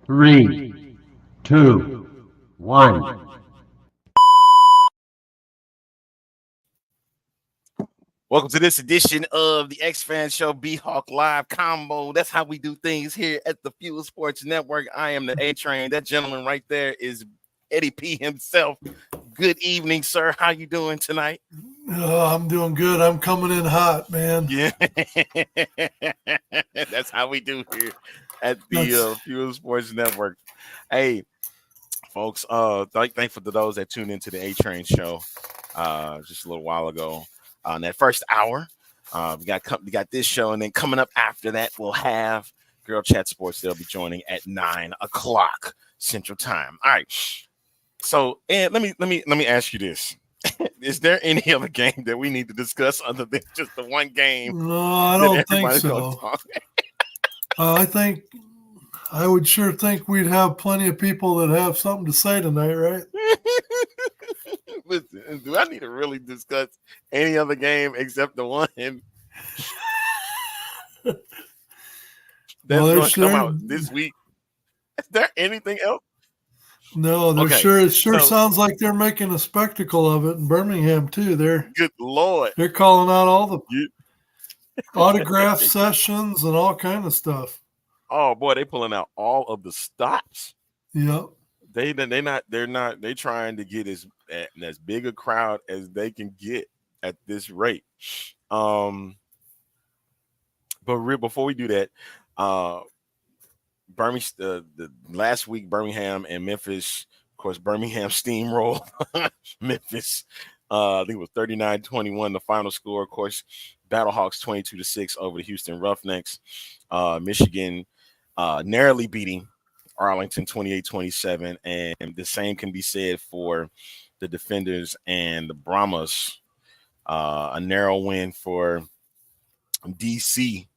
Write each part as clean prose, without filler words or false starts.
Three, two, one. Welcome to this edition of the X Fan Show B Hawk Live Combo. That's how we do things here at the Fuel Sports Network. I am the A Train. That gentleman right there is Eddie P himself. Good evening, sir. How you doing tonight? I'm doing good. I'm coming in hot, man. Yeah, that's how we do here at the Fuel Sports Network. Hey, folks. Thankful to those that tuned into the A Train show just a little while ago. In that first hour, we got this show, and then coming up after that, we'll have Girl Chat Sports. They'll be joining at 9 o'clock Central Time. All right. So, and let me ask you this: is there any other game that we need to discuss other than just the one game? No, I don't think so. I would sure think we'd have plenty of people that have something to say tonight, right? Listen, do I need to really discuss any other game except the one that's going to come out this week? Is there anything else? No, it sure sounds like they're making a spectacle of it in Birmingham too. Good Lord. They're calling out all the autograph sessions and all kind of stuff. Oh boy, they pulling out all of the stops. Yep. They're trying to get as big a crowd as they can get at this rate. But before we do that, the last week Birmingham and Memphis, of course, Birmingham steamrolled Memphis. I think it was 39-21, the final score. Of course, Battlehawks 22-6 over the Houston Roughnecks. Michigan narrowly beating Arlington 28-27, and the same can be said for the Defenders and the Brahmas. A narrow win for DC,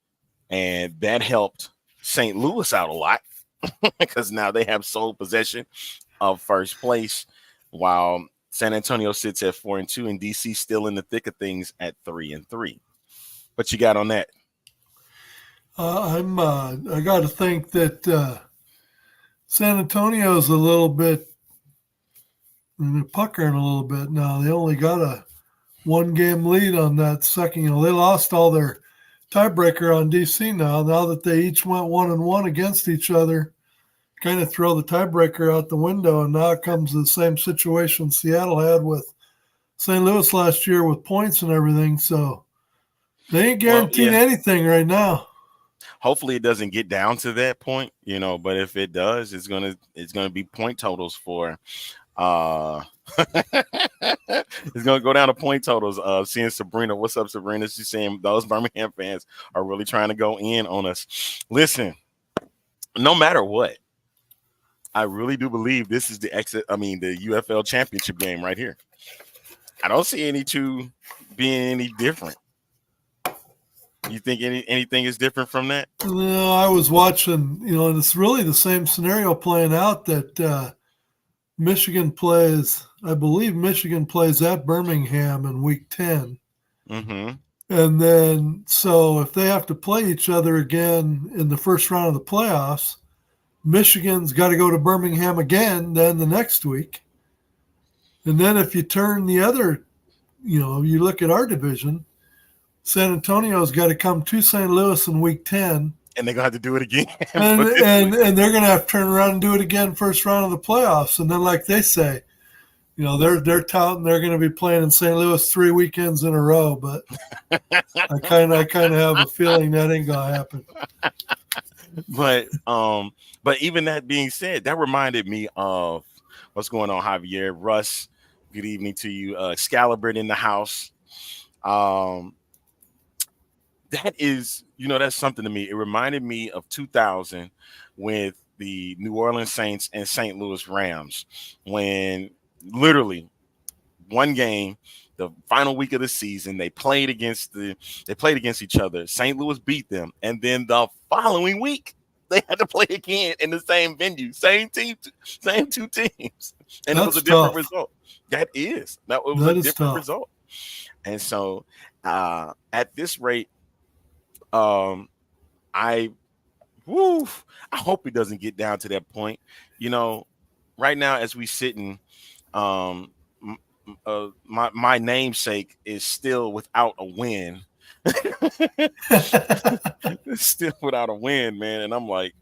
and that helped St. Louis out a lot because now they have sole possession of first place, while San Antonio sits at 4-2, and DC still in the thick of things at 3-3. What you got on that? I got to think that San Antonio's a little bit puckering a little bit now. They only got a 1-game lead on that second. They lost all their tiebreaker on DC now that they each went 1-1 against each other, kind of throw the tiebreaker out the window, and now it comes to the same situation Seattle had with St. Louis last year with points and everything. So they ain't guaranteed anything right now. Hopefully it doesn't get down to that point, but if it does, it's gonna be point totals for it's gonna go down to point totals. Seeing Sabrina, what's up, Sabrina? She's saying those Birmingham fans are really trying to go in on us. Listen, no matter what, I really do believe this is the UFL championship game right here. I don't see any two being any different. You think anything is different from that? No, I was watching, and it's really the same scenario playing out that Michigan plays at Birmingham in week 10. Mm-hmm. And then, so if they have to play each other again in the first round of the playoffs, Michigan's got to go to Birmingham again then the next week. And then if you turn the other, you look at our division, San Antonio's got to come to St. Louis in week 10. And they're going to have to do it again. and they're going to have to turn around and do it again first round of the playoffs. And then, like they say, they're touting they're going to be playing in St. Louis 3 weekends in a row. But I kind of have a feeling that ain't going to happen. But even that being said, that reminded me of what's going on, Javier. Russ, good evening to you. Excalibur in the house. That is, that's something to me. It reminded me of 2000 with the New Orleans Saints and St. Louis Rams, when literally one game, the final week of the season, they played against each other. St. Louis beat them, and then the following week they had to play again in the same venue, same team, same two teams, and it was a different result. That was a different result, and so at this rate, I Woo! I hope it doesn't get down to that point. You know, right now as we sitting, my namesake is still without a win. Still without a win, man. And I'm like,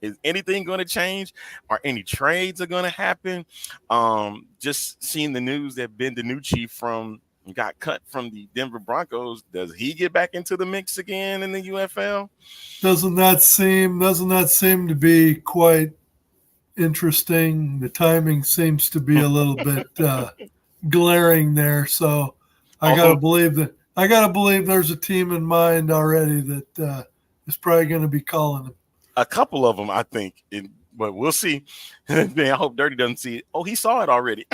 is anything going to change? Are any trades are going to happen? Just seeing the news that Ben DiNucci got cut from the Denver Broncos. Does he get back into the mix again in the UFL? Doesn't that seem to be quite interesting? The timing seems to be a little bit glaring there. So I gotta believe there's a team in mind already that is probably going to be calling him. A couple of them, I think, but we'll see. Man, I hope Dirty doesn't see it. Oh, he saw it already.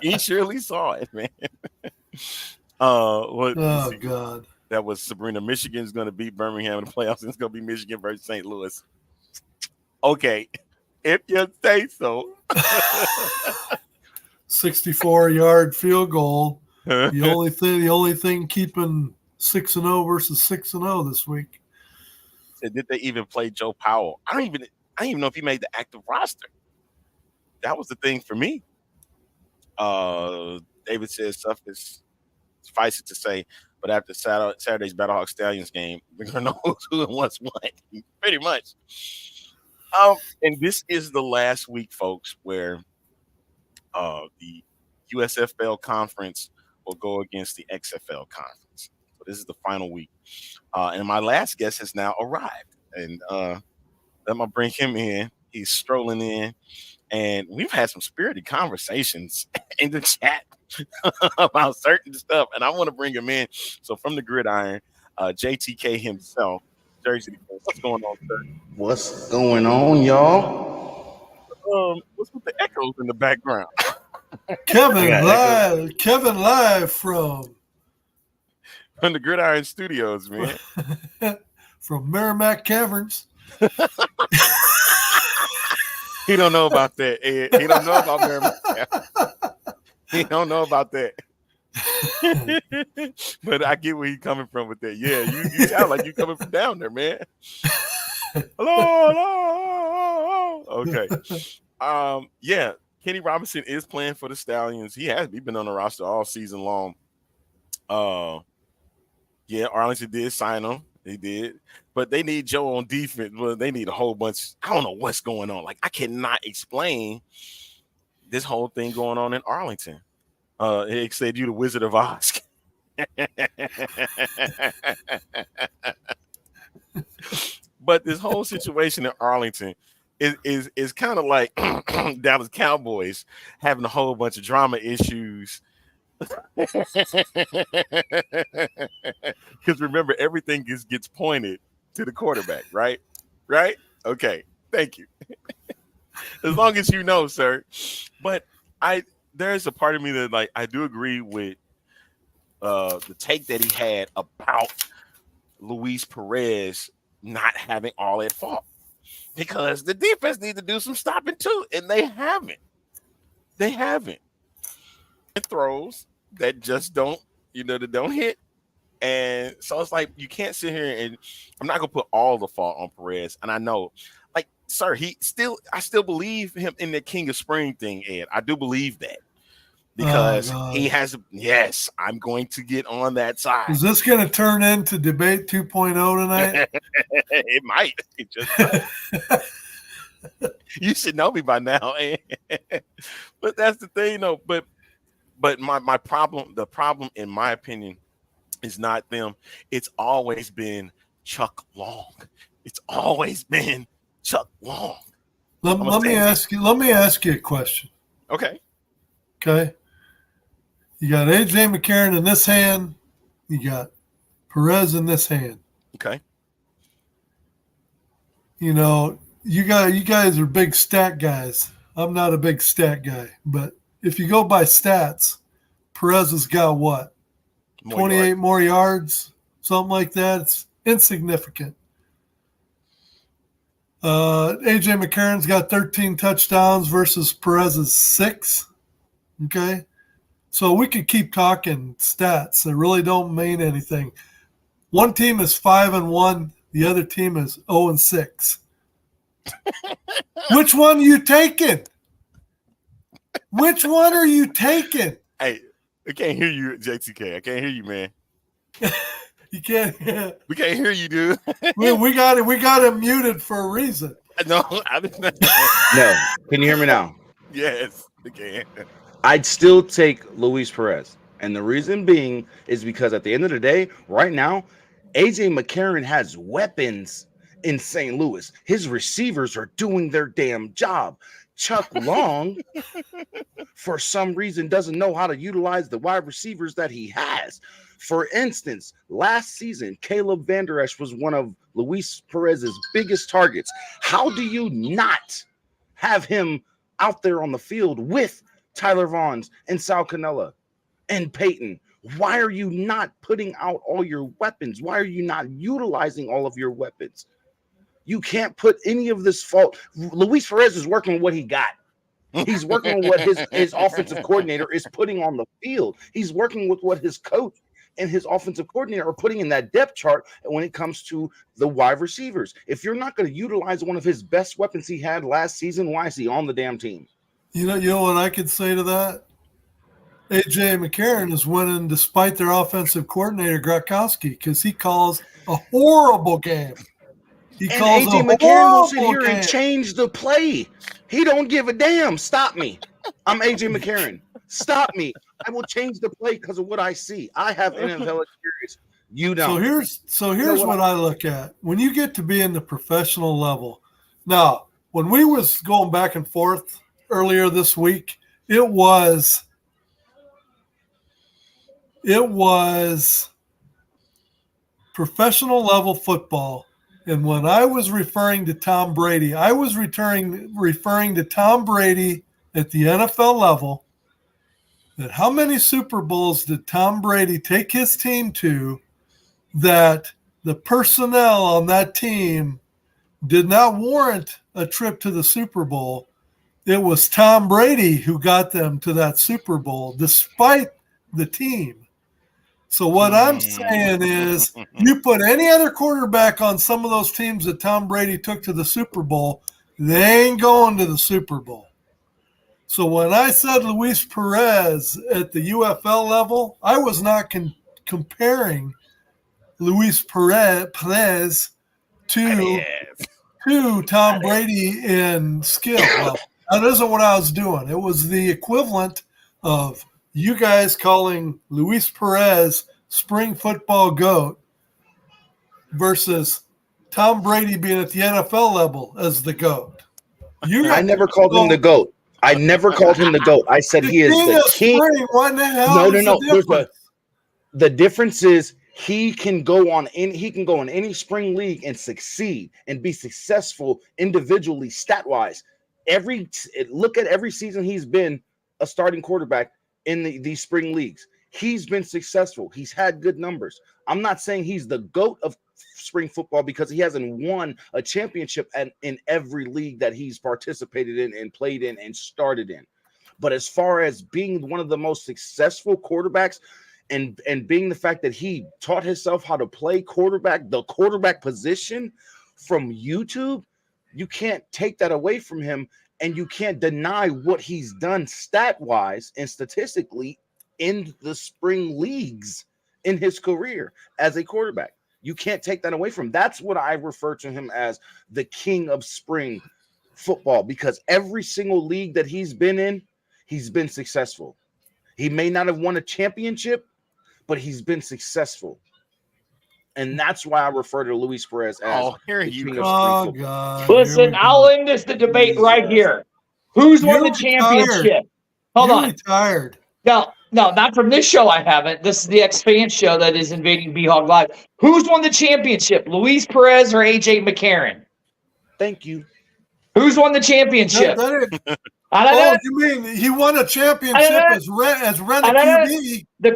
He surely saw it, man. God. That was Sabrina. Michigan's going to beat Birmingham in the playoffs, and it's going to be Michigan versus St. Louis. Okay, if you say so. 64-yard field goal. The only thing keeping 6-0 versus 6-0 this week. Did they even play Joe Powell? I don't even know if he made the active roster. That was the thing for me. David says stuff is suffice it to say, but after Saturday's Battlehawks Stallions game, we're gonna know who and what's what, pretty much. And this is the last week, folks, where the USFL conference will go against the XFL conference. So this is the final week. And my last guest has now arrived. And let me bring him in. He's strolling in. And we've had some spirited conversations in the chat about certain stuff. And I want to bring him in. So from the gridiron, JTK himself, Jerzey. What's going on, sir? What's going on, y'all? What's with the echoes in the background? Kevin live from the Gridiron Studios, man. From Merrimack Caverns. He don't know about that, Ed. He don't know about Merrimack. He don't know about that. But I get where he's coming from with that. Yeah, you sound like you coming from down there, man. Hello. Okay. Yeah. Kenny Robinson is playing for the Stallions. He's been on the roster all season long. Yeah, Arlington did sign him. They did. But they need Joe on defense. Well, they need a whole bunch. I don't know what's going on. Like, I cannot explain this whole thing going on in Arlington. It said you the Wizard of Oz. But this whole situation in Arlington is kind of like Dallas Cowboys having a whole bunch of drama issues. Because remember, everything gets pointed to the quarterback, right? Right? Okay. Thank you. As long as you know, sir. But there's a part of me that, like, I do agree with the take that he had about Luis Perez not having all at fault, because the defense needs to do some stopping too, and they haven't. It throws that just don't hit, and so it's like you can't sit here and I'm not gonna put all the fault on Perez. And I know, like, sir, I still believe him in the King of Spring thing, Ed. I do believe that. Because he has, yes, I'm going to get on that side. Is this going to turn into debate 2.0 tonight? It might. It just might. You should know me by now. But that's the thing, though. But my problem, the problem, in my opinion, is not them. It's always been Chuck Long. It's always been Chuck Long. Let me ask you a question. Okay. You got AJ McCarron in this hand. You got Perez in this hand. Okay. You know, you guys are big stat guys. I'm not a big stat guy, but if you go by stats, Perez has got what? 28 more yards, something like that. It's insignificant. AJ McCarron's got 13 touchdowns versus Perez's 6. Okay. So we could keep talking stats that really don't mean anything. One team is 5-1 The other team is 0-6. Which one are you taking? Which one are you taking? Hey, I can't hear you, JTK. I can't hear you, man. You can't. We can't hear you, dude. we got it muted for a reason. No, I didn't. No. Can you hear me now? Yes, we can. I'd still take Luis Perez. And the reason being is because at the end of the day, right now, AJ McCarron has weapons in St. Louis. His receivers are doing their damn job. Chuck Long, for some reason, doesn't know how to utilize the wide receivers that he has. For instance, last season, Caleb Van Der Esch was one of Luis Perez's biggest targets. How do you not have him out there on the field with Tyler Vaughns and Sal Cannella and Peyton? Why are you not putting out all your weapons? Why are you not utilizing all of your weapons? You can't put any of this fault. Luis Perez is working with what he got. He's working on what his offensive coordinator is putting on the field. He's working with what his coach and his offensive coordinator are putting in that depth chart when it comes to the wide receivers. If you're not going to utilize one of his best weapons he had last season, why is he on the damn team? You know what I could say to that? AJ McCarron is winning despite their offensive coordinator, Gronkowski, because he calls a horrible game. And AJ McCarron will sit here and change the play. He don't give a damn. Stop me. I'm AJ McCarron. Stop me. I will change the play because of what I see. I have NFL experience. You don't. So here's what I look at. When you get to be in the professional level. Now, when we was going back and forth earlier this week, it was professional level football. And when I was referring to Tom Brady, I was referring to Tom Brady at the NFL level. That how many Super Bowls did Tom Brady take his team to that the personnel on that team did not warrant a trip to the Super Bowl? It was Tom Brady who got them to that Super Bowl despite the team. So what I'm saying is you put any other quarterback on some of those teams that Tom Brady took to the Super Bowl, they ain't going to the Super Bowl. So when I said Luis Perez at the UFL level, I was not comparing Luis Perez to Tom Brady in skill. Well, that isn't what I was doing. It was the equivalent of you guys calling Luis Perez spring football GOAT versus Tom Brady being at the NFL level as the GOAT. I never called him the GOAT. I never called him the GOAT. I said he is the king. What the hell is the difference? The difference is he can go in any spring league and succeed and be successful individually, stat-wise. Look at every season he's been a starting quarterback in these spring leagues. He's been successful. He's had good numbers. I'm not saying he's the GOAT of spring football because he hasn't won a championship in every league that he's participated in and played in and started in. But as far as being one of the most successful quarterbacks and being the fact that he taught himself how to play the quarterback position from YouTube, you can't take that away from him. And you can't deny what he's done stat-wise and statistically in the spring leagues in his career as a quarterback. You can't take that away from him. That's what I refer to him as, the king of spring football, because every single league that he's been in, he's been successful. He may not have won a championship, but he's been successful. And that's why I refer to Luis Perez as here you go. Oh, God. Listen, I'll end the debate right here. Who's won the championship? Hold on. Retired. No, not from this show. I haven't. This is the X-Fan show that is invading B-Hog Live. Who's won the championship? Luis Perez or AJ McCarron? Thank you. Who's won the championship? I don't know. You mean he won a championship as rent a QB? The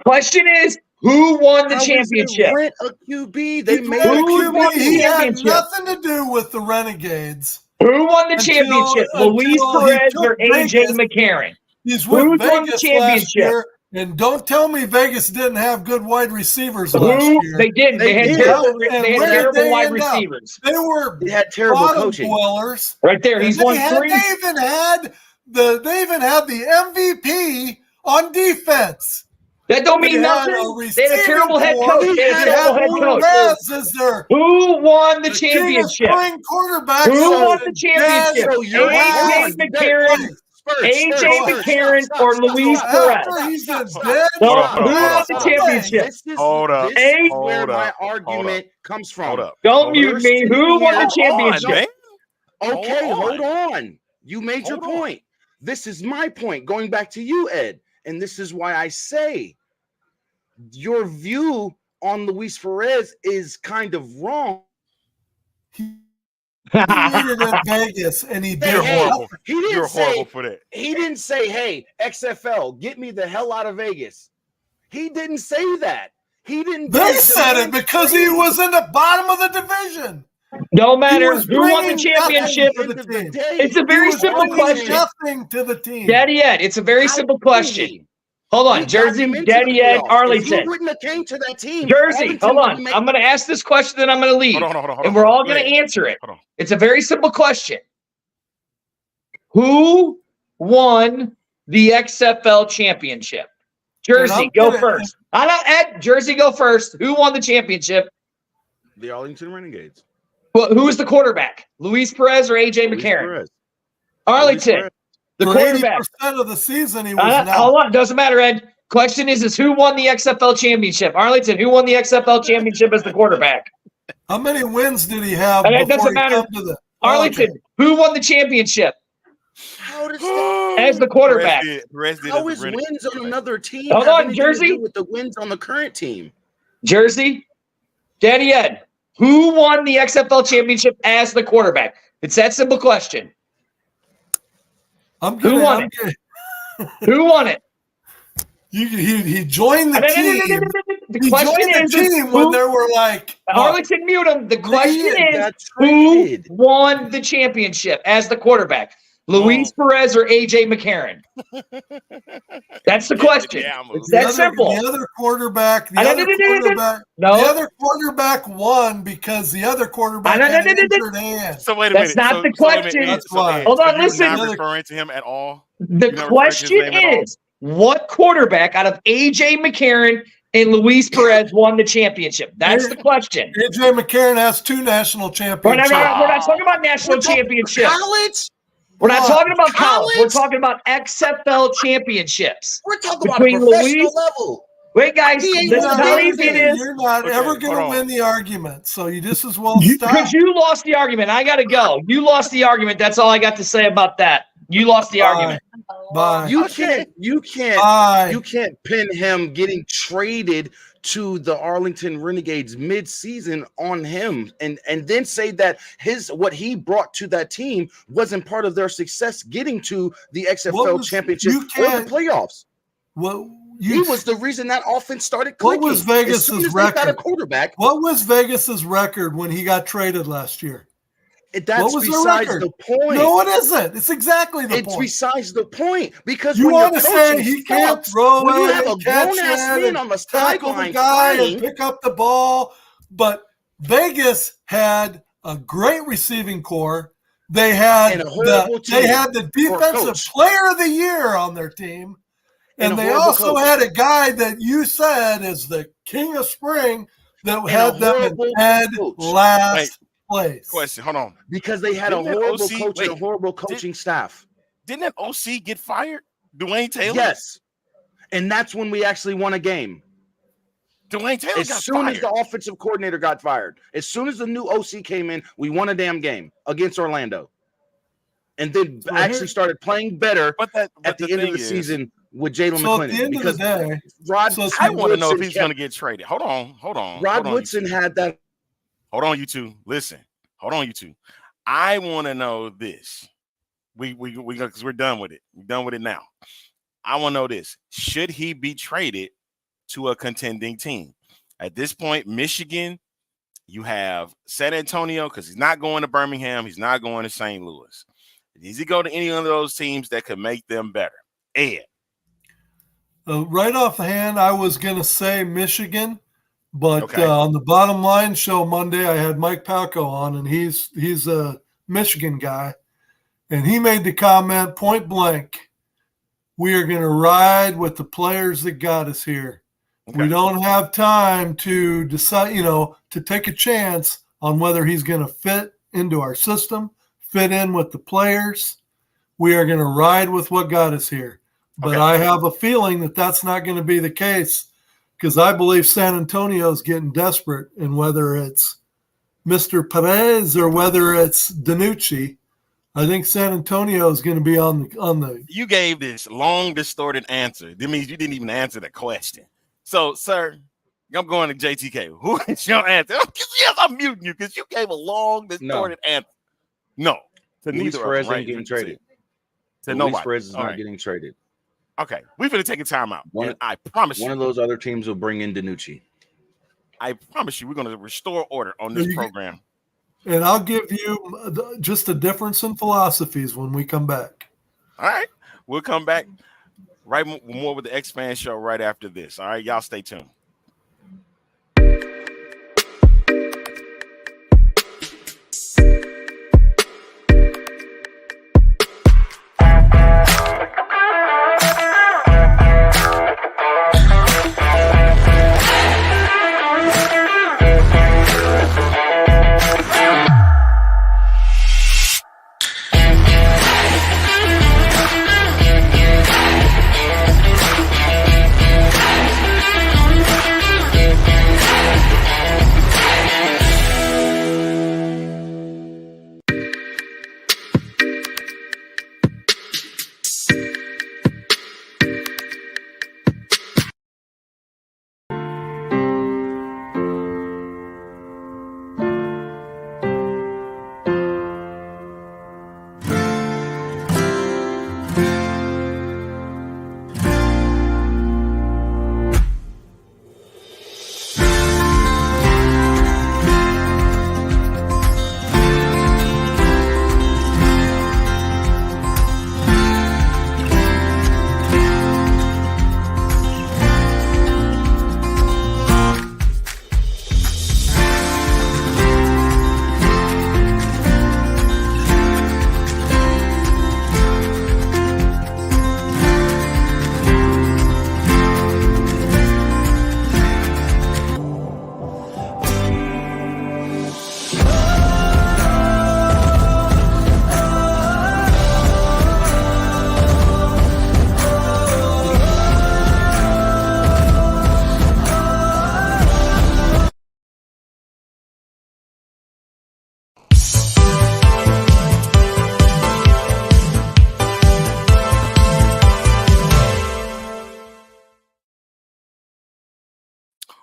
question is, who won the championship? Rent a QB. They made a QB. He had nothing to do with the Renegades. Who won the championship? Luis Perez or AJ McCarron? He's with Vegas last year, And don't tell me Vegas didn't have good wide receivers last year. They didn't. They had terrible wide receivers. They had terrible bottom coaching. dwellers. Right there, he's won 3. They even had the MVP on defense. That don't mean nothing. They had a terrible head coach. Who won the championship? Quarterback. Who won the championship? AJ McCarron. AJ McCarron or Luis Perez? Who won the championship? Hold up. This is where my argument comes from. Hold up. Don't mute me. Who won the championship? Okay, hold on. You made your point. This is my point. Going back to you, Ed. And this is why I say your view on Luis Perez is kind of wrong. He needed in Vegas, and he did. You're horrible for that. He didn't say, "Hey, XFL, get me the hell out of Vegas." He didn't say that. He didn't. They said it because he was in the bottom of the division. No matter who won the championship, it's a very simple question. Nothing to the team. Daddy Ed, it's a very simple question. Hold on, Jersey, Daddy Ed, Arlington. He wouldn't have came to that team. Jersey, hold on. I'm going to ask this question, then I'm going to leave. Hold on, and we're all going to answer it. It's a very simple question. Who won the XFL championship? Jersey, go first. Ed, Jersey, go first. Who won the championship? The Arlington Renegades. Well, who was the quarterback? Luis Perez or AJ McCarron? Perez. Arlington, the quarterback. 80% of the season he was hold on, doesn't matter, Ed. Question is who won the XFL championship? Arlington, who won the XFL championship as the quarterback? How many wins did he have? It doesn't matter. Arlington, who won the championship? How does that as the quarterback? How is wins on another team? Hold on, Jersey. With the wins on the current team, Jersey, Daddy Ed, who won the XFL championship as the quarterback? It's that simple question. Who won it? Who won it? He joined the team. The question is when there were like Arlington, mute him. The question is who won the championship as the quarterback? Luis Perez or AJ McCarron? That's the question. It's that simple. The other quarterback won because the other quarterback had an injured hand. So wait a minute. That's not the question. Hold on, listen. You're not referring to him at all? The question is, what quarterback out of AJ McCarron and Luis Perez won the championship? That's the question. AJ McCarron has 2 national championships. We're not talking about national championships. College? We're not talking about college. We're talking about XFL championships. We're talking about professional level. Wait, guys. This is how easy it is. You're not ever going to win the argument, so you just as well stop. Because you lost the argument. I got to go. You lost the argument. That's all I got to say about that. You lost the argument. Bye. You can't pin him getting traded to the Arlington Renegades mid-season on him and then say that what he brought to that team wasn't part of their success getting to the XFL championship or the playoffs. He was the reason that offense started clicking. What was Vegas's record? Got a quarterback. What was Vegas's record when he got traded last year? That's besides the point. No, it isn't. It's exactly the point. It's besides the point because you want to say he can't throw when you it, have a grown-ass man on the sideline and pick up the ball. But Vegas had a great receiving core. They had the defensive player of the year on their team, and they also had a guy that you said is the king of spring that had them in dead last place. Question, hold on. Because they had a horrible coach and a horrible coaching staff. Didn't that OC get fired? Dwayne Taylor? Yes. And that's when we actually won a game. Dwayne Taylor got fired. As soon as the offensive coordinator got fired, as soon as the new OC came in, we won a damn game against Orlando. And then actually started playing better at the end of the season with Jalen McClendon. At the end of the day, I want to know if he's going to get traded. Hold on. Rod Woodson had that. Hold on, you two. Listen. Hold on, you two. I want to know this. We because we're done with it. We're done with it now. I want to know this. Should he be traded to a contending team? At this point, Michigan, you have San Antonio because he's not going to Birmingham. He's not going to St. Louis. Does he go to any of those teams that could make them better? Ed. Right off the hand, I was going to say Michigan, but Okay. on the Bottom Line show Monday, I had Mike Palco on, and he's a Michigan guy, and he made the comment point blank, we are going to ride with the players that got us here. Okay. We don't have time to decide, to take a chance on whether he's going to fit into our system, fit in with the players. We are going to ride with what got us here. But Okay. I have a feeling that that's not going to be the case, because I believe San Antonio's getting desperate, and whether it's Mr. Perez or whether it's DiNucci, I think San Antonio is going to be on the. You gave this long, distorted answer. That means you didn't even answer the question. So, sir, I'm going to JTK. Who is your answer? Yes, I'm muting you because you gave a long, distorted answer. No. To Luis neither Perez of them, ain't getting traded. To Luis nobody. Perez is All not right. getting traded. Okay. We're going to take a timeout. And I promise One you. of those other teams will bring in DiNucci. I promise you we're going to restore order on this program. And I'll give you just a difference in philosophies when we come back. All right. We'll come back more with the X-Fan show right after this. All right. Y'all stay tuned.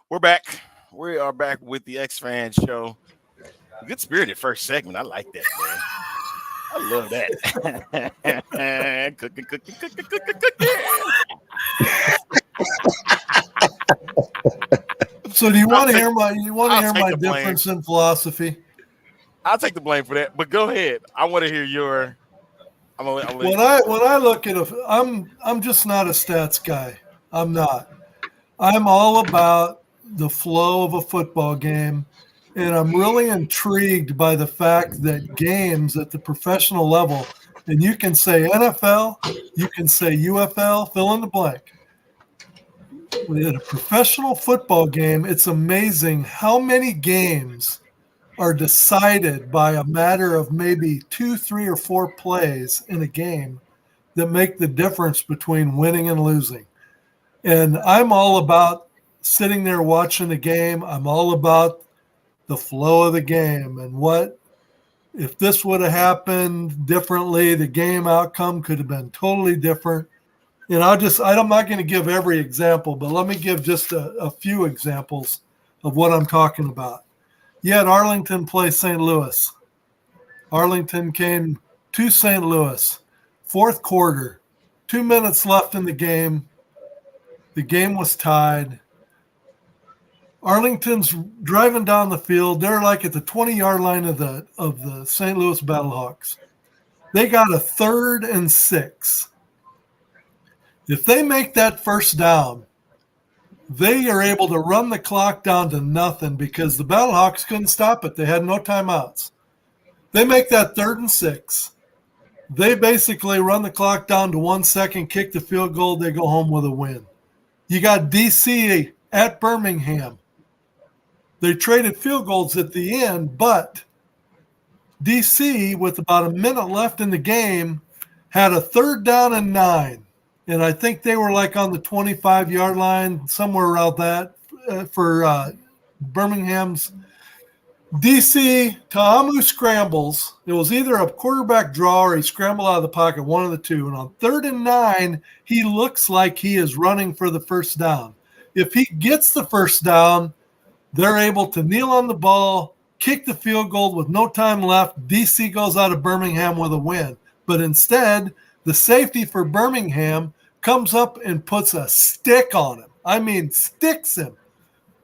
We're back. We are back with the X-Fan show. Good spirited first segment. I like that, man. I love that. Cooking. So do you want to hear my difference in philosophy? I'll take the blame for that, but go ahead. I want to hear your. When I look at I'm just not a stats guy. I'm not. I'm all about the flow of a football game, and I'm really intrigued by the fact that games at the professional level, and you can say NFL, you can say UFL, fill in the blank. At a professional football game, it's amazing how many games are decided by a matter of maybe 2, 3, or 4 plays in a game that make the difference between winning and losing. And I'm all about sitting there watching the game. I'm all about the flow of the game, and what if this would have happened differently, the game outcome could have been totally different. And I'm not going to give every example, but let me give just a few examples of what I'm talking about. You had Arlington play St. Louis. Arlington came to St. Louis, fourth quarter, 2 minutes left in the game. The game was tied. Arlington's driving down the field. They're like at the 20-yard line of the St. Louis Battlehawks. They got a 3rd and 6. If they make that first down, they are able to run the clock down to nothing because the Battlehawks couldn't stop it. They had no timeouts. They make that 3rd and 6. They basically run the clock down to 1 second, kick the field goal, they go home with a win. You got DC at Birmingham. They traded field goals at the end, but DC, with about a minute left in the game, had a 3rd down and 9. And I think they were like on the 25-yard line, somewhere around that for Birmingham's. DC, Ta'amu scrambles. It was either a quarterback draw or he scrambled out of the pocket, one of the two. And on 3rd and 9, he looks like he is running for the first down. If he gets the first down, they're able to kneel on the ball, kick the field goal with no time left. DC goes out of Birmingham with a win. But instead, the safety for Birmingham comes up and puts a stick on him. I mean, sticks him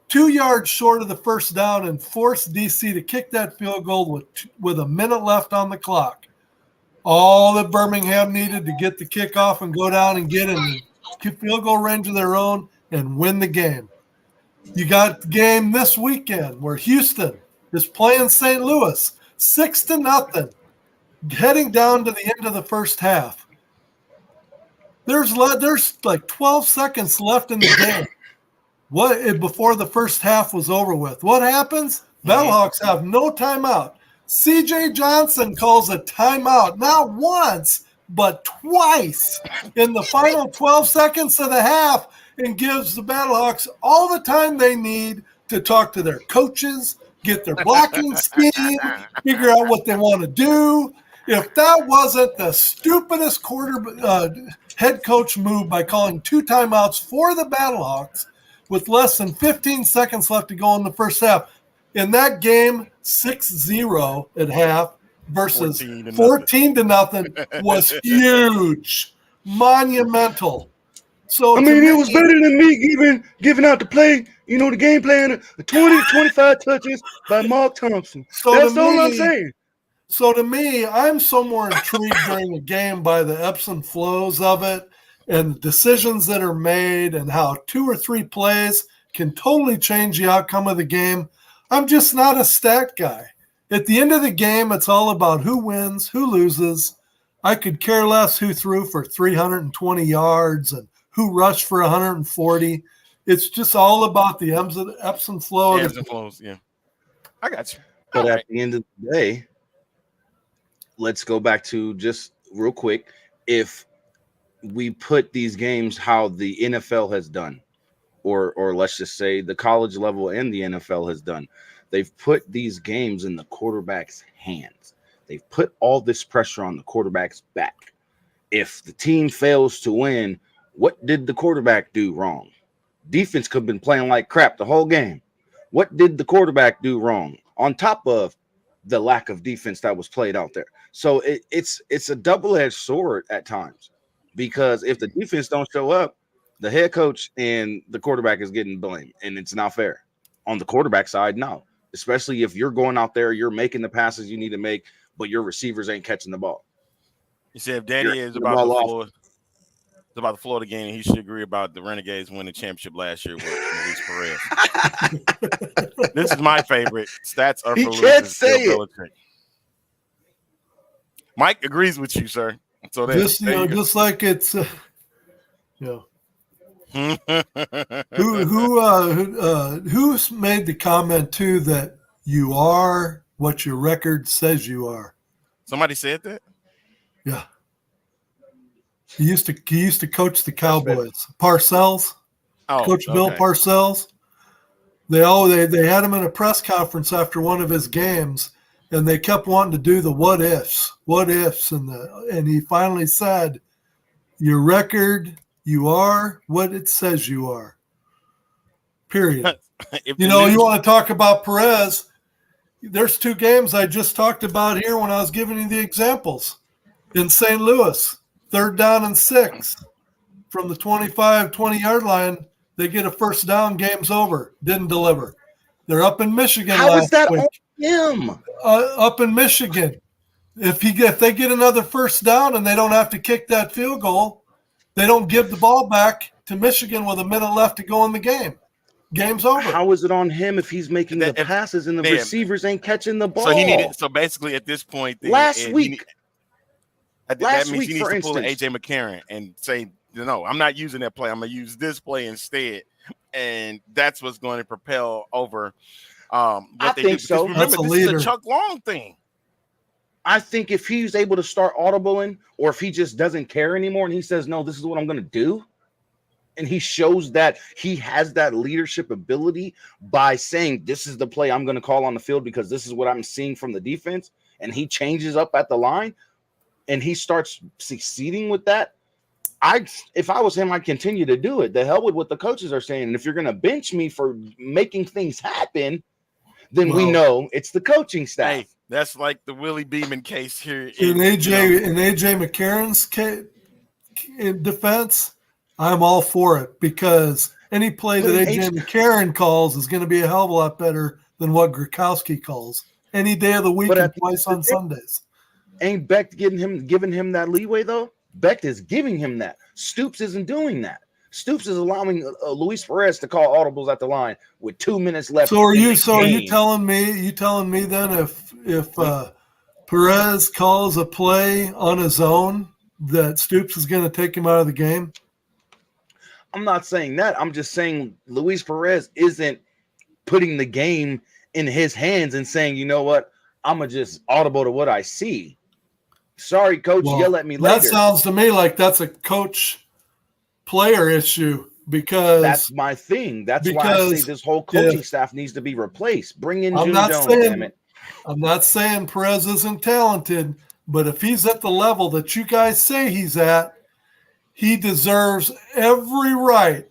2 yards short of the first down and forced DC to kick that field goal with a minute left on the clock. All that Birmingham needed to get the kickoff and go down and get in the field goal range of their own and win the game. You got the game this weekend where Houston is playing St. Louis 6-0, heading down to the end of the first half. There's like 12 seconds left in the game. Before the first half was over with. What happens? Battlehawks have no timeout. CJ Johnson calls a timeout, not once, but twice in the final 12 seconds of the half, and gives the Battlehawks all the time they need to talk to their coaches, get their blocking scheme, figure out what they want to do. If that wasn't the stupidest head coach move by calling 2 timeouts for the Battlehawks with less than 15 seconds left to go in the first half, in that game, 6-0 at half versus 14-0 was huge, monumental. So I mean, it was better than me giving out the play, the game plan, 20 to 25 touches by Mark Thompson. That's all I'm saying. So to me, I'm so more intrigued during a game by the ebbs and flows of it and the decisions that are made and how 2 or 3 plays can totally change the outcome of the game. I'm just not a stat guy. At the end of the game, it's all about who wins, who loses. I could care less who threw for 320 yards and who rushed for 140. It's just all about the ebbs and flows. Ebbs and flows, yeah. I got you. But at the end of the day, let's go back to just real quick. If we put these games how the NFL has done, or let's just say the college level and the NFL has done, they've put these games in the quarterback's hands. They've put all this pressure on the quarterback's back. If the team fails to win, what did the quarterback do wrong? Defense could have been playing like crap the whole game. What did the quarterback do wrong? On top of the lack of defense that was played out there. So it's a double-edged sword at times, because if the defense don't show up, the head coach and the quarterback is getting blamed, and it's not fair. On the quarterback side, no. Especially if you're going out there, you're making the passes you need to make, but your receivers ain't catching the ball. You said if Danny is about the Florida game, he should agree about the Renegades winning the championship last year with Luis Perez. This is my favorite. Stats are for He can't say it. Mike agrees with you, sir. So just like it's who's made the comment too that you are what your record says you are? Somebody said that? Yeah. He used to coach the Cowboys. Parcells. Coach Bill Parcells. They had him in a press conference after one of his games, and they kept wanting to do the what ifs, and he finally said, "Your record, you are what it says you are." Period. You want to talk about Perez? There's 2 games I just talked about here when I was giving you the examples. In St. Louis, 3rd down and 6 from the 20-yard line. They get a first down, game's over. Didn't deliver. They're up in Michigan. How is that on him? Up in Michigan. If they get another first down and they don't have to kick that field goal, They don't give the ball back to Michigan with a minute left to go in the game. Game's over. How is it on him if he's making the passes and the receivers ain't catching the ball? So he needed. So basically, at this point, last week, that means he needs to pull an AJ McCarron and say, "No, I'm not using that play. I'm going to use this play instead," and that's what's going to propel over. What I they think do. so. Remember, this is a Chuck Long thing. I think if he's able to start audibling, or if he just doesn't care anymore and he says, "No, this is what I'm going to do," and he shows that he has that leadership ability by saying, "This is the play I'm going to call on the field because this is what I'm seeing from the defense," and he changes up at the line and he starts succeeding with that. If I was him, I'd continue to do it. The hell with what the coaches are saying. And if you're going to bench me for making things happen, then we know it's the coaching staff. Hey, that's like the Willie Beeman case here. In AJ McCarron's in defense, I'm all for it because any play that AJ McCarron calls is going to be a hell of a lot better than what Gronkowski calls any day of the week and twice on Sundays. Ain't Beck giving him that leeway though? Beck is giving him that. Stoops isn't doing that. Stoops is allowing Luis Perez to call audibles at the line with 2 minutes left. So are you telling me? Then if Perez calls a play on his own, that Stoops is going to take him out of the game? I'm not saying that. I'm just saying Luis Perez isn't putting the game in his hands and saying, you know what, I'm going to just audible to what I see. Sorry, coach, yell at me later. That sounds to me like that's a coach-player issue because that's my thing. That's why I say this whole coaching staff needs to be replaced. Bring in Jim Jones, damn it. I'm not saying Perez isn't talented, but if he's at the level that you guys say he's at, he deserves every right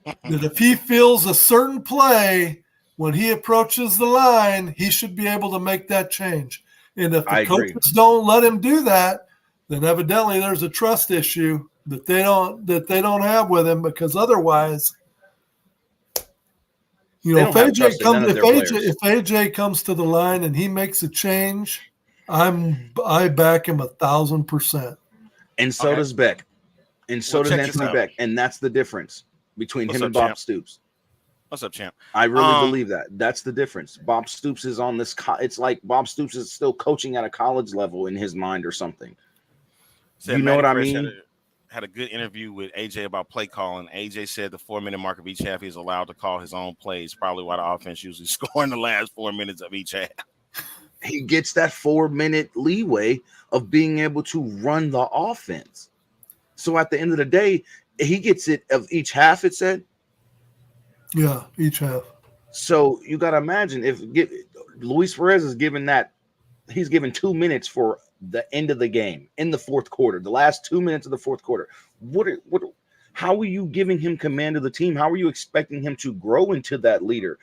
that if he feels a certain play when he approaches the line, he should be able to make that change. And if the coaches don't let him do that, then evidently there's a trust issue that they don't have with him because otherwise, if AJ comes to the line and he makes a change, I back him 1,000%. And so does Beck. And so does Anthony Beck. And that's the difference between him and Bob Stoops. What's up, champ? I really believe that. That's the difference. Bob Stoops is on this. It's like Bob Stoops is still coaching at a college level in his mind or something. You know what I mean? Had a good interview with AJ about play calling. AJ said the 4-minute mark of each half he's allowed to call his own plays. Probably why the offense usually score in the last 4 minutes of each half. He gets that 4-minute leeway of being able to run the offense. So at the end of the day, he gets it of each half. It said. Yeah, each half. So you got to imagine if Luis Perez is given that, he's given 2 minutes for the end of the game in the fourth quarter, the last 2 minutes of the fourth quarter. How are you giving him command of the team? How are you expecting him to grow into that leader?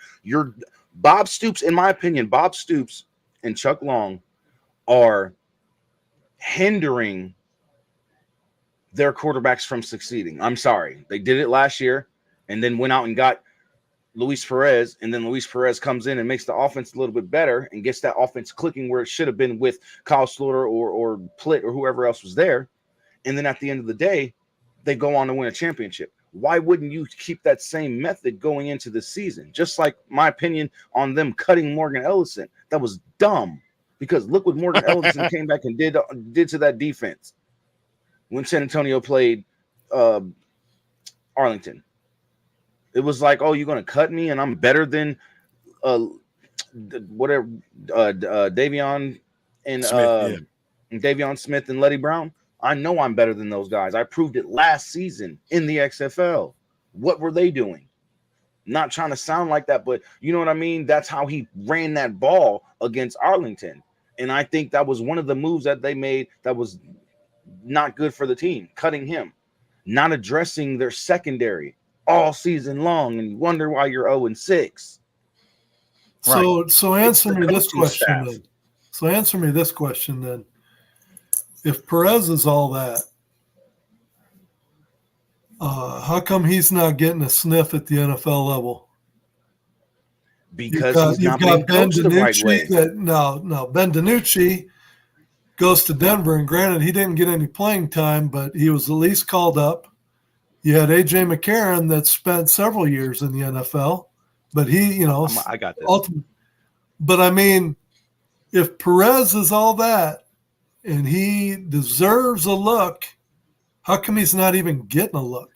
Bob Stoops, in my opinion, Bob Stoops and Chuck Long are hindering their quarterbacks from succeeding. I'm sorry. They did it last year and then went out and got Luis Perez, and then Luis Perez comes in and makes the offense a little bit better and gets that offense clicking where it should have been with Kyle Slaughter or Plitt or whoever else was there. And then at the end of the day, they go on to win a championship. Why wouldn't you keep that same method going into the season? Just like my opinion on them cutting Morgan Ellison. That was dumb because look what Morgan Ellison came back and did to that defense when San Antonio played Arlington. It was like, oh, you're going to cut me and I'm better than whatever Davion and Davion Smith and Letty Brown. I know I'm better than those guys. I proved it last season in the XFL. What were they doing? Not trying to sound like that, but you know what I mean? That's how he ran that ball against Arlington. And I think that was one of the moves that they made that was not good for the team, cutting him, not addressing their secondary all season long, and you wonder why you're 0-6. So answer me this question then. So answer me this question then. If Perez is all that, how come he's not getting a sniff at the NFL level? Because he's not being coached the right way. Ben DiNucci goes to Denver, and granted, he didn't get any playing time, but he was at least called up. You had AJ McCarron that spent several years in the NFL, but he, I got this. But I mean, if Perez is all that and he deserves a look, how come he's not even getting a look?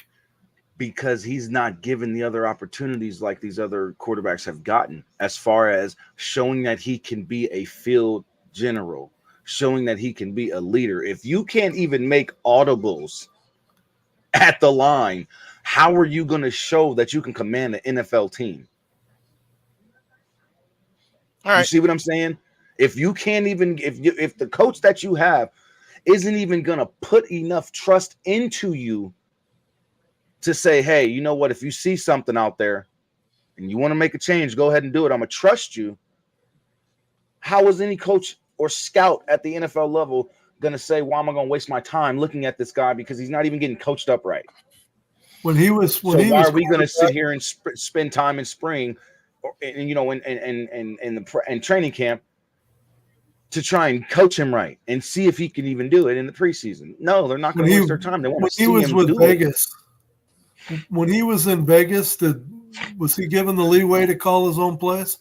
Because he's not given the other opportunities like these other quarterbacks have gotten, as far as showing that he can be a field general, showing that he can be a leader. If you can't even make audibles at the line, how are you going to show that you can command an NFL team? All right. You see what I'm saying? If you can't even, if the coach that you have isn't even going to put enough trust into you to say, hey, you know what? If you see something out there and you want to make a change, go ahead and do it. I'm going to trust you. How is any coach or scout at the NFL level going to say, why am I going to waste my time looking at this guy because he's not even getting coached up right? Why are we going to sit here and spend time in spring and training camp to try and coach him right and see if he can even do it in the preseason? No, they're not going to waste their time. They want to see him do Vegas. When he was in Vegas, was he given the leeway to call his own plays?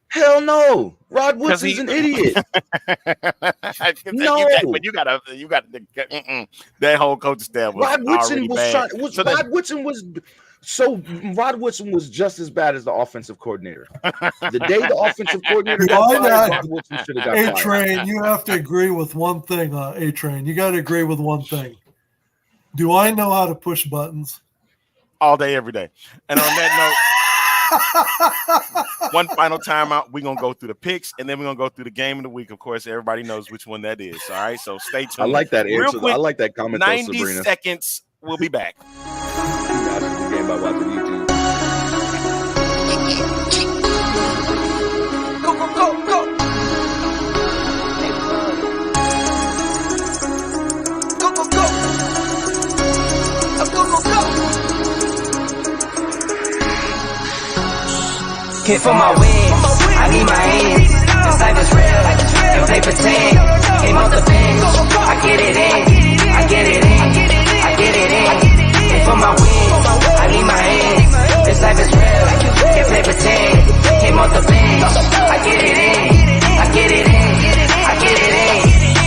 Hell no. Rod Woodson's an idiot. No, you got that whole coaching staff. Rod Woodson was just as bad as the offensive coordinator. The day the offensive coordinator got fired, Rod Woodson should have got fired. A-Train, you have to agree with one thing, A-Train. You got to agree with one thing. Do I know how to push buttons? All day, every day. And on that note, one final timeout. We're going to go through the picks, and then we're going to go through the game of the week. Of course, everybody knows which one that is. All right, so stay tuned. I like that answer. I like that comment. 90 Sabrina. seconds. We'll be back. The game by watching YouTube. Go, go, go, go. Go, go, go. Go, go, go. Hit for my wins, I need my hands. This life is real, and play pretend. Came off the bench, I get it in, I get it in, I get it in. Hit for my wins, I need my hands. This life is real, and play pretend. Came off the bench, I get it in, I get it in, I get it in.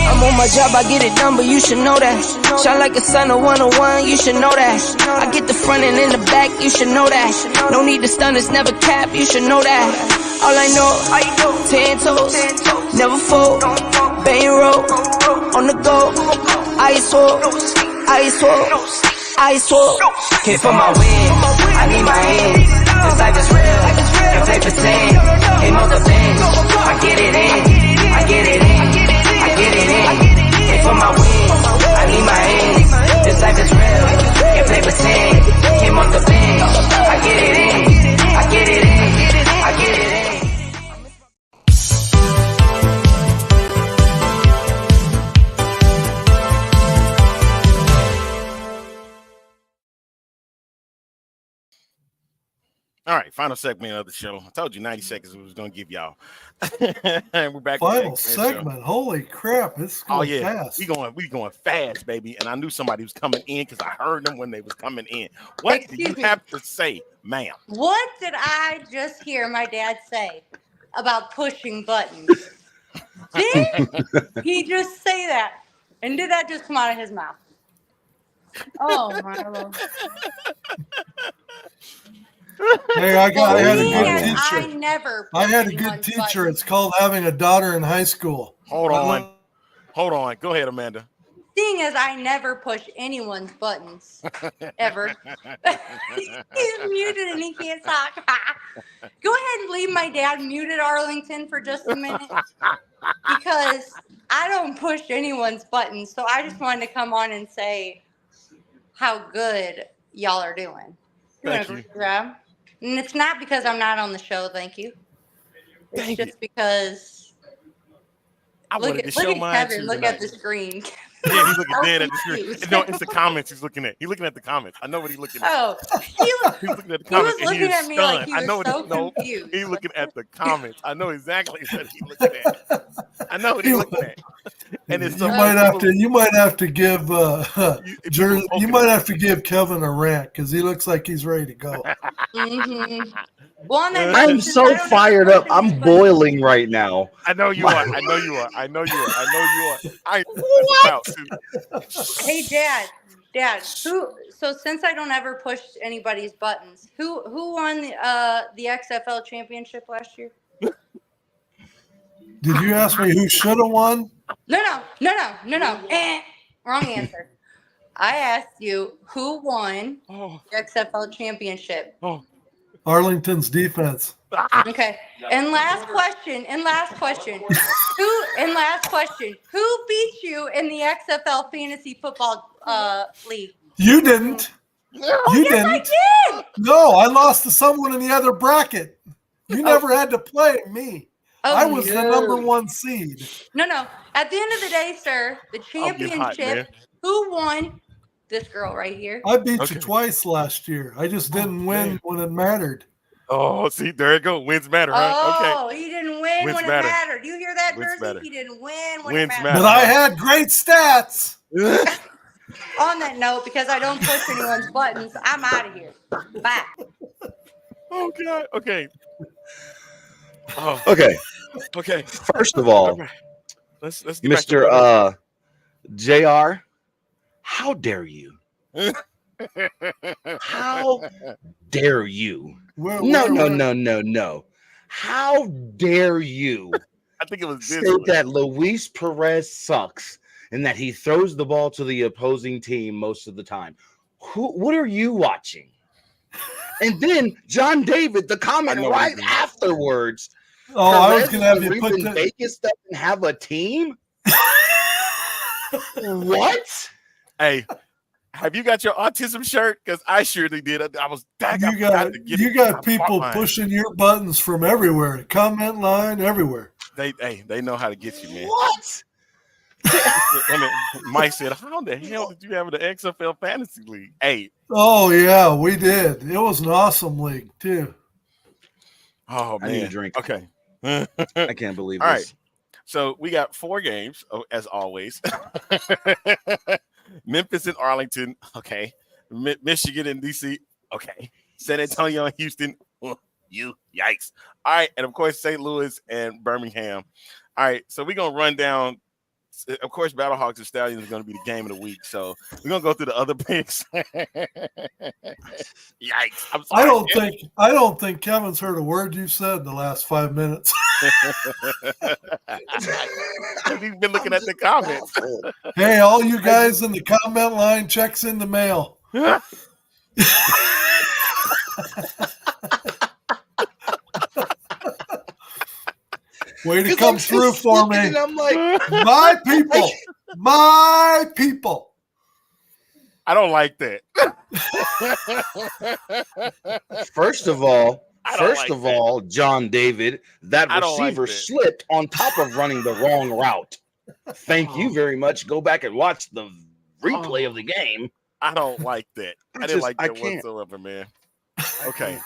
I'm on my job, I get it done, but you should know that. Shine like a sun, a 101, you should know that. I get the front and in the back, you should know that. No need to stun, it's never cap, you should know that. All I know, 10 toes, never fold, bang roll, on the go, ice swole, ice swole, ice swole. Hit for my win, I need my hands. This life is real, and play pretend. Came off the bench, I get it in, I get it in, I get it in. Hit for my win, I need my hands. This life is real, and play pretend. Came off the bench, I get it in, I get it in, I get it in. All right, final segment of the show. I told you 90 seconds we was going to give y'all. And we're back. Final segment. Holy crap. It's going fast. We going fast, baby. And I knew somebody was coming in because I heard them when they was coming in. What do you have to say, ma'am? What did I just hear my dad say about pushing buttons? Did he just say that? And did that just come out of his mouth? Oh, my Lord. Hey, I had a good teacher. I had a good teacher. Buttons. It's called having a daughter in high school. Hold on. Go ahead, Amanda. Thing is, I never push anyone's buttons ever. He's muted and he can't talk. Go ahead and leave my dad muted, Arlington, for just a minute, because I don't push anyone's buttons. So I just wanted to come on and say how good y'all are doing. Thank you. Job. And it's not because I'm not on the show, thank you. It's just because look at Kevin, look at the screen. Yeah, he's looking dead at the screen. No, it's the comments he's looking at. He's looking at the comments. I know what he's looking at. Oh, he's looking at the comments. He was looking at me like he was so confused. He's looking at the comments. I know exactly what he's looking at. I know what he's looking at. And it's you might have to give you might have to give Kevin a rant because he looks like he's ready to go. Mm-hmm. Well, on that I'm note, since so I don't fired ever up. push I'm anybody's boiling right now. I know you are. I know you are. I know you are. I know you are. I what? Hey, Dad. So since I don't ever push anybody's buttons, who won the XFL championship last year? Did you ask me who should have won? No. Wrong answer. I asked you who won the XFL championship. Arlington's defense. Okay. And last question. Who beat you in the XFL fantasy football league? You didn't. You didn't. I did. No, I lost to someone in the other bracket. You never had to play me. I was the number 1 seed. No. At the end of the day, sir, the championship, who won? This girl right here. I beat you twice last year. I just didn't win when it mattered. Oh, see, there you go. Wins matter, huh? Oh, he didn't win when it mattered. You hear that, Jersey? He didn't win when it mattered. But I had great stats. On that note, because I don't push anyone's buttons, I'm out of here. Bye. Oh, God. Okay. Oh. Okay. First of all, let's Mr. JR, how dare you? How dare you? No. How dare you? I think it was say that Luis Perez sucks and that he throws the ball to the opposing team most of the time. What are you watching? And then John David, the comment right afterwards. Oh, I was going to have you put Vegas doesn't have a team. What? Hey, have you got your autism shirt? Because I surely did. I was. You got people pushing your buttons from everywhere. Comment line everywhere. They know how to get you, man. What? Mike said, "How the hell did you have the XFL fantasy league?" Hey. Oh yeah, we did. It was an awesome league too. Oh man, I need a drink. Okay. I can't believe this. All right. So we got 4 games, as always. Memphis and Arlington. Okay. Michigan and DC. Okay. San Antonio and Houston. Yikes. All right. And of course, St. Louis and Birmingham. All right. So we're going to run down. Of course, Battlehawks and Stallions is going to be the game of the week. So we're going to go through the other picks. Yikes. I'm sorry. I don't think Kevin's heard a word you said in the last 5 minutes. He's been looking at the comments. Hey, all you guys in the comment line, checks in the mail. Way to come through for me. And I'm like, my people. I don't like that. First of all, John David, that receiver slipped on top of running the wrong route. Thank you very much. Go back and watch the replay of the game. I don't like that. I didn't like that whatsoever, man. Okay.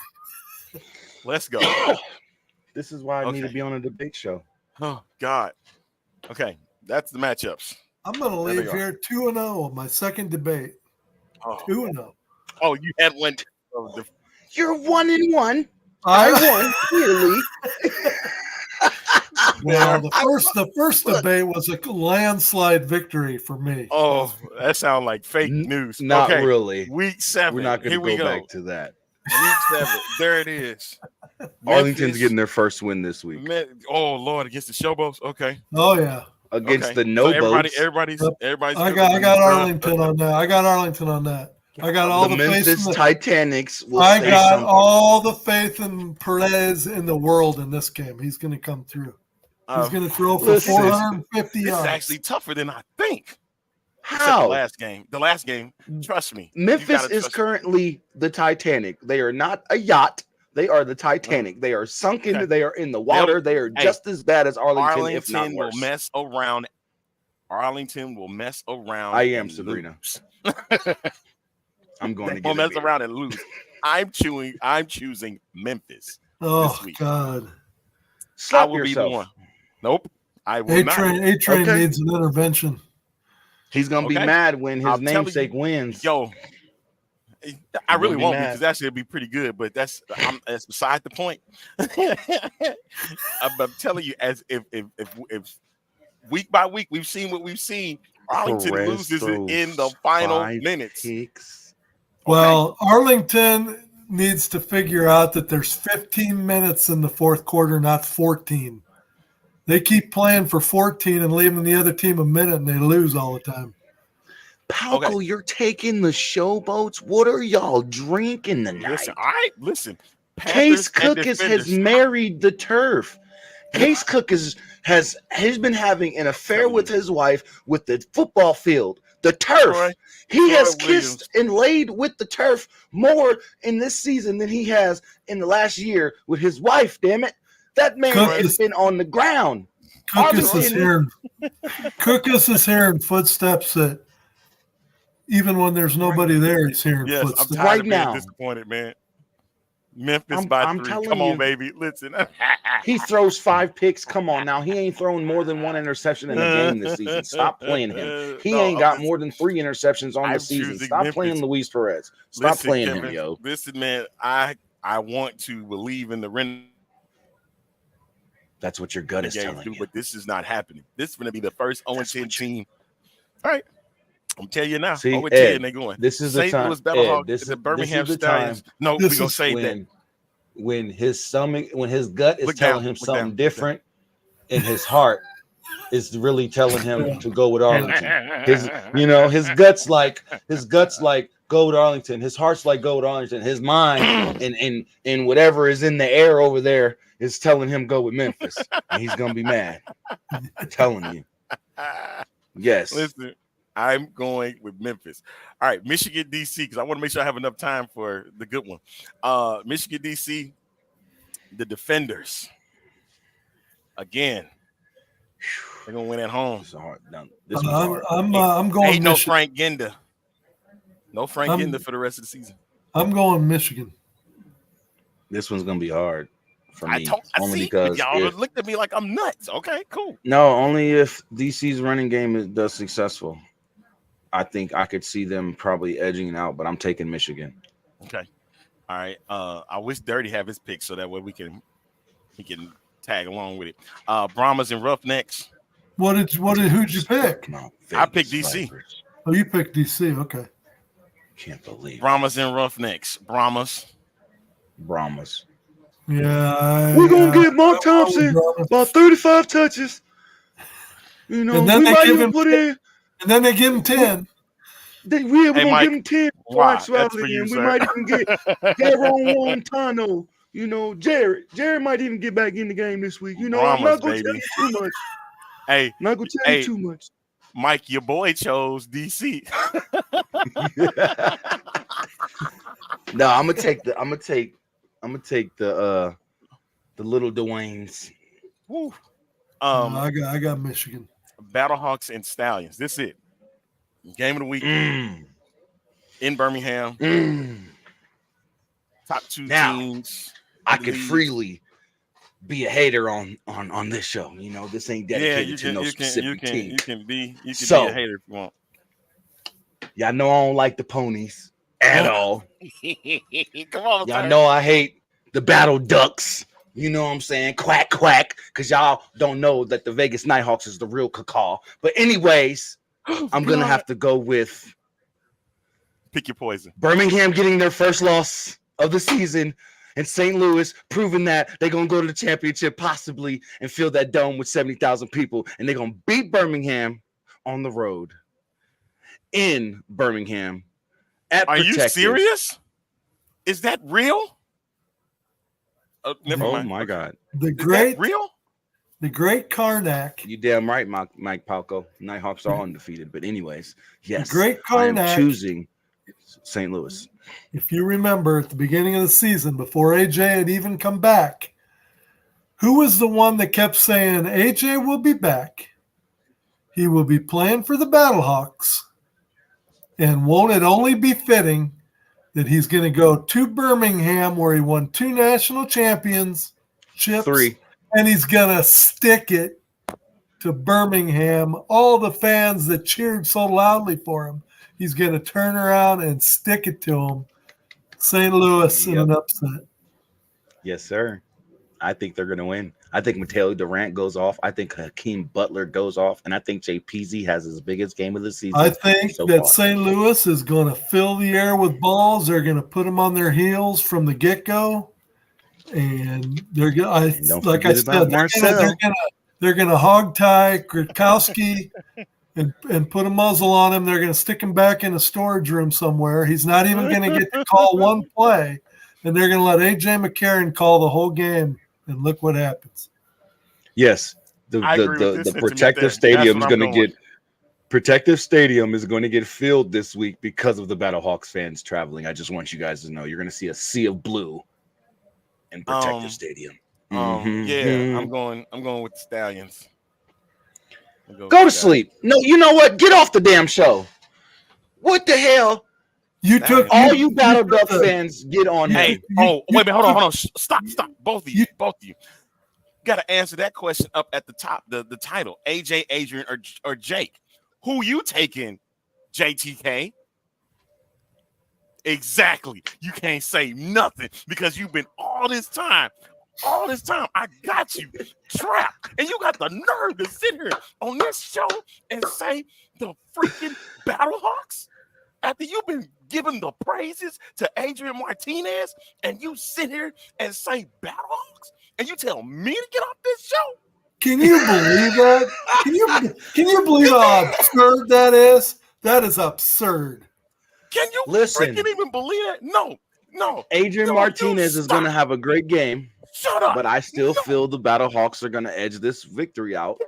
Let's go. This is why I need to be on a debate show. Oh, God. Okay. That's the matchups. I'm going to leave here 2-0 on my second debate. 2-0. Oh, you had one. You're 1-1. I won, clearly. Well, the first debate was a landslide victory for me. Oh, that sounds like fake news. Not really. Week 7. We're not going to go back to that. Week 7. There it is. Arlington's getting their first win this week. Oh, Lord, against the Showboats? Okay. Oh, yeah. Against the no-boats. Everybody's. I got Arlington on that. I got all the Memphis faith in Titanics. I got all the faith in Perez in the world in this game. He's going to come through. He's going to throw for 450 yards. This is actually tougher than I think. How? The last game, trust me. Memphis is currently the Titanic. They are not a yacht. They are the Titanic. They are sunken. Okay. They are in the water. They are just as bad as Arlington, if not worse. Will mess around. Arlington will mess around. I am Sabrina. I'm going to get mess around and lose. I'm choosing Memphis. Oh this week. God! I will be the one. Nope. I will not. A-Train needs an intervention. He's gonna be mad when his namesake wins. Yo, I really won't be, because actually it'll be pretty good. But that's beside the point. I'm telling you, as if week by week we've seen what we've seen. Arlington loses in the final minutes. Well, Arlington needs to figure out that there's 15 minutes in the fourth quarter, not 14. They keep playing for 14 and leaving the other team a minute, and they lose all the time. Palco, you're taking the showboats. What are y'all drinking tonight? Listen. Case Cook has married the turf. Case Cook has been having an affair with his wife with the football field, the turf. He has kissed and laid with the turf more in this season than he has in the last year with his wife. Damn it, that man has been on the ground. Cookus is hearing footsteps that even when there's nobody there, he's hearing footsteps. I'm tired of being disappointed, man. Memphis by 3. Come on, baby. Listen. He throws 5 picks. Come on now. He ain't thrown more than 1 interception in a game this season. Stop playing him. He ain't got more than 3 interceptions on the season. Stop playing Luis Perez. Stop playing him, yo. Listen, man, I want to believe in the Ren. That's what your gut is telling you. But this is not happening. This is going to be the first 0-10 team. All right. I'm telling you now. 0-10, they going. This is the time. Battlehawks, this is the Birmingham Stallions. No, we're gonna say that when his stomach, when his gut is telling him something different, and his heart is really telling him to go with Arlington. His guts like go with Arlington. His heart's like go with Arlington. His mind and whatever is in the air over there is telling him go with Memphis, and he's gonna be mad. I'm telling you. Yes. Listen. I'm going with Memphis. All right, Michigan, D.C., because I want to make sure I have enough time for the good one. Michigan, D.C., the Defenders. Again, they're going to win at home. This is hard. I'm going Ain't no Frank Genda. No Frank Genda for the rest of the season. I'm going Michigan. This one's going to be hard for me. Because y'all looked at me like I'm nuts. Okay, cool. No, only if D.C.'s running game does successful. I think I could see them probably edging out, but I'm taking Michigan. Okay. All right. I wish Dirty have his pick so that way he can tag along with it. Brahmas and Roughnecks. Who'd you pick? I picked DC. Oh, you picked DC. Okay. Can't believe Brahmas and Roughnecks. Brahmas. Yeah. We're gonna get Mark Thompson about 35 touches. And then they give him And then they give him 10. We're going to give him 10. Wow, we might even get Daron Wantano. Jared might even get back in the game this week. I'm not going to tell you too much. Hey, not going to tell you too much. Mike, your boy chose DC. No, I'm gonna take the little Dwaynes. Woo. I got Michigan. Battlehawks and Stallions. This is it. Game of the week in Birmingham. Top 2 teams. I could freely be a hater on this show. This ain't dedicated to no specific team. You can be a hater if you want. Y'all know I don't like the ponies at all. Come on, y'all know I hate the Battle Ducks. You know what I'm saying? Quack, quack. Because y'all don't know that the Vegas Nighthawks is the real cacaw. But anyways, I'm going to have to go with pick your poison. Birmingham getting their first loss of the season, and St. Louis proving that they're going to go to the championship possibly and fill that dome with 70,000 people, and they're going to beat Birmingham on the road in Birmingham. Are you serious? Is that real? Never mind. My God. The great real? The great Karnak. You damn right, Mike Palco. Nighthawks are undefeated. But anyways, yes. The great Karnak. I am choosing St. Louis. If you remember at the beginning of the season, before AJ had even come back, who was the one that kept saying, AJ will be back. He will be playing for the Battlehawks. And won't it only be fitting that he's going to go to Birmingham where he won 2 national championships? 3. And he's going to stick it to Birmingham, all the fans that cheered so loudly for him, he's going to turn around and stick it to them. St. Louis in an upset. Yes, sir. I think they're going to win. I think Mateo Durant goes off. I think Hakeem Butler goes off. And I think JPZ has his biggest game of the season. I think that St. Louis is going to fill the air with balls. They're going to put them on their heels from the get-go. And they're going to, like I said, they're going to hog tie Gronkowski and put a muzzle on him. They're going to stick him back in a storage room somewhere. He's not even going to get to call one play. And they're going to let AJ McCarron call the whole game. And look what happens. Yes, the protective stadium is going to get protective stadium is going to get filled this week because of the Battlehawks fans traveling. I just want you guys to know you're going to see a sea of blue in protective stadium. Yeah, I'm going with the Stallions. Go to sleep. No, you know what? Get off the damn show. What the hell? You took all you Battle Duck fans get on. Hey, wait a minute, hold on. Stop. Both of you. Got to answer that question up at the top. The title: AJ, Adrian, or Jake. Who you taking? JTK. Exactly. You can't say nothing because you've been all this time. I got you trapped, and you got the nerve to sit here on this show and say the freaking Battlehawks. After you've been giving the praises to Adrian Martinez, and you sit here and say Battlehawks, and you tell me to get off this show? Can you believe that? Can you believe how absurd that is? That is absurd. Can you freaking even believe that? No. Adrian Martinez is going to have a great game. Shut up. But I still feel the Battlehawks are going to edge this victory out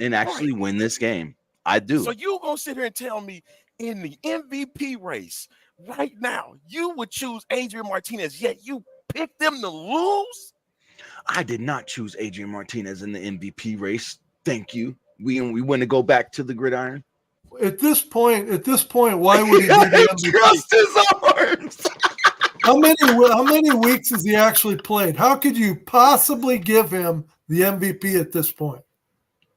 and actually win this game. I do. So you're going to sit here and tell me in the MVP race right now, you would choose Adrian Martinez, yet you picked them to lose? I did not choose Adrian Martinez in the MVP race. Thank you. We want to go back to the gridiron. At this point, why would he be the MVP? Trust his arms. How many weeks has he actually played? How could you possibly give him the MVP at this point?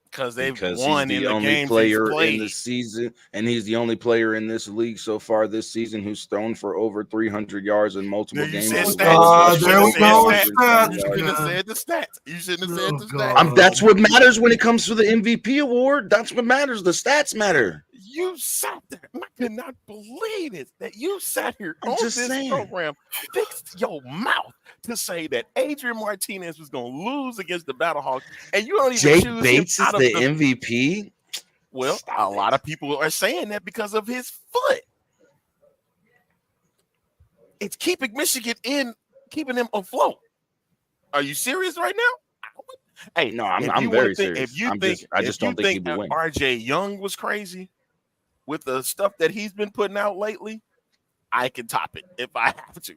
Because won he's in the the only games player he's played in the season, and he's the only player in this league so far this season who's thrown for over 300 yards in multiple games. There we go. You shouldn't have said the stats. You shouldn't have said the stats. That's what matters when it comes to the MVP award. That's what matters. The stats matter. You sat there. I could not believe it that you sat here on this program, fixed your mouth to say that Adrian Martinez was going to lose against the Battlehawks, and you don't even Jake choose Bates him out is of the MVP. Well, a lot of people are saying that because of his foot. It's keeping Michigan keeping them afloat. Are you serious right now? Hey, no, I'm very serious. I just don't think he will win. RJ Young was crazy with the stuff that he's been putting out lately, I can top it if I have to.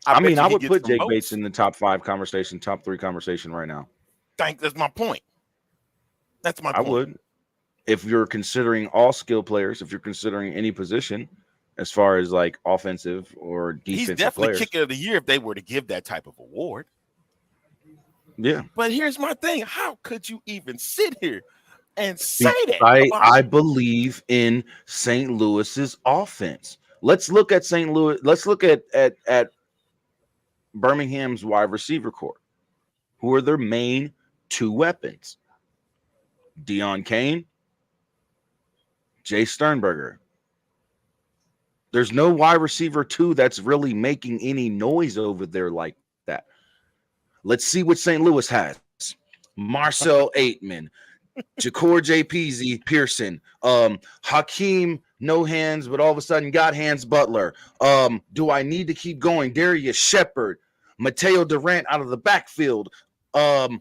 I would put Jake Bates in the top 5 conversation, top 3 conversation right now. That's my point. That's my point. I would. If you're considering all skill players, if you're considering any position as far as like offensive or defensive he's definitely players. Kicker of the year if they were to give that type of award. Yeah. But here's my thing. How could you even sit here and say that? I believe in St. Louis's offense. Let's look at St. Louis. Let's look at Birmingham's wide receiver corps. Who are their main 2 weapons? Deion Kane, Jay Sternberger. There's no wide receiver 2 that's really making any noise over there like that. Let's see what St. Louis has. Marcel Aitman, Jakor JPZ Pearson, Hakeem, no hands, but all of a sudden got hands Butler. Do I need to keep going? Darius Shepard, Mateo Durant out of the backfield, Wayne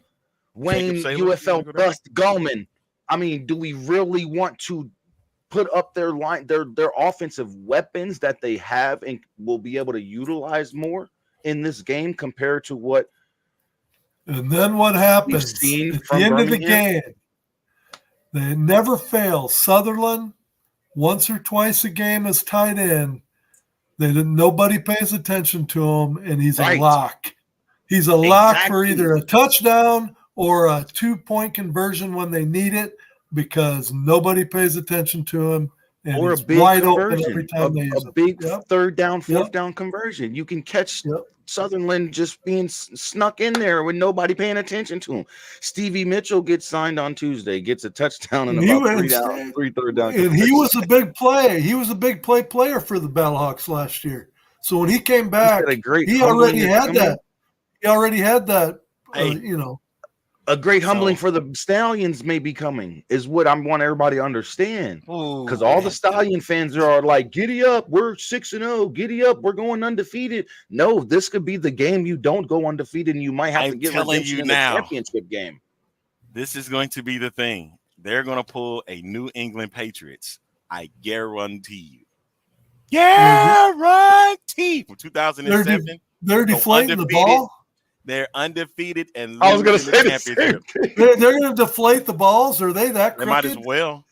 UFL Bust Gallman. I mean, do we really want to put up their line, their offensive weapons that they have and will be able to utilize more in this game compared to what? And then what happens at the end of the game? They never fail. Sutherland, once or twice a game as tight end. Nobody pays attention to him, and he's a lock. He's a lock for either a touchdown or a 2-point conversion when they need it because nobody pays attention to him. And Or a he's big wide open conversion, every time they use a it. big Yep. third down, fourth Yep. down conversion. You can catch Yep. Sutherland just being snuck in there with nobody paying attention to him. Stevie Mitchell gets signed on Tuesday, gets a touchdown and about three third down. And he was a big play. He was a big player for the Battlehawks last year. So when he came back, he already had that. He already had that. A great humbling for the Stallions may be coming is what I want everybody to understand. Because all the Stallion fans are like, giddy up, we're 6-0, giddy up, we're going undefeated. No, this could be the game you don't go undefeated and you might have to get redemption in the championship game. This is going to be the thing. They're going to pull a New England Patriots. I guarantee you. Guarantee. From 2007. They're deflating the ball. They're undefeated and I was going to say the championship. They're going to deflate the balls. Are they that crooked? They might as well.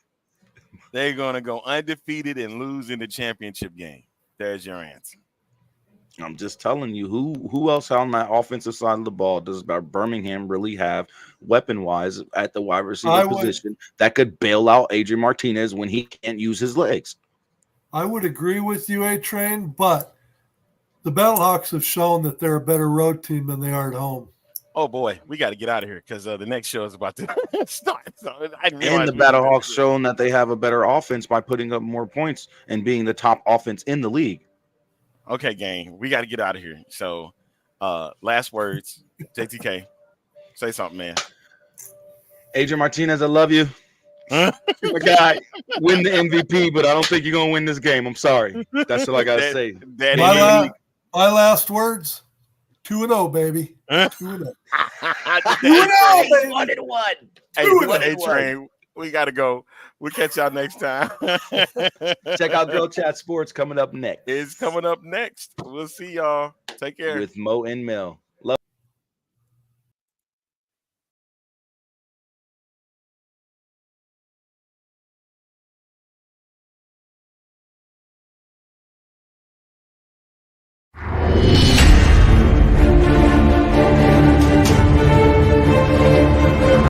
They're going to go undefeated and lose in the championship game. There's your answer. I'm just telling you, who else on that offensive side of the ball does Birmingham really have weapon-wise at the wide receiver position that could bail out Adrian Martinez when he can't use his legs? I would agree with you, A-Train, but the Battlehawks have shown that they're a better road team than they are at home. Oh, boy. We got to get out of here because the next show is about to start. And the Battlehawks shown that they have a better offense by putting up more points and being the top offense in the league. Okay, gang. We got to get out of here. So, last words. JTK, say something, man. Adrian Martinez, I love you. My guy, win the MVP, but I don't think you're going to win this game. I'm sorry. That's what I got to say. My last words, 2-0, baby. 2-0. 2-0, baby. 1-1. Hey, Train, we got to go. We'll catch y'all next time. Check out Girl Chat Sports coming up next. It's coming up next. We'll see y'all. Take care. With Mo and Mel.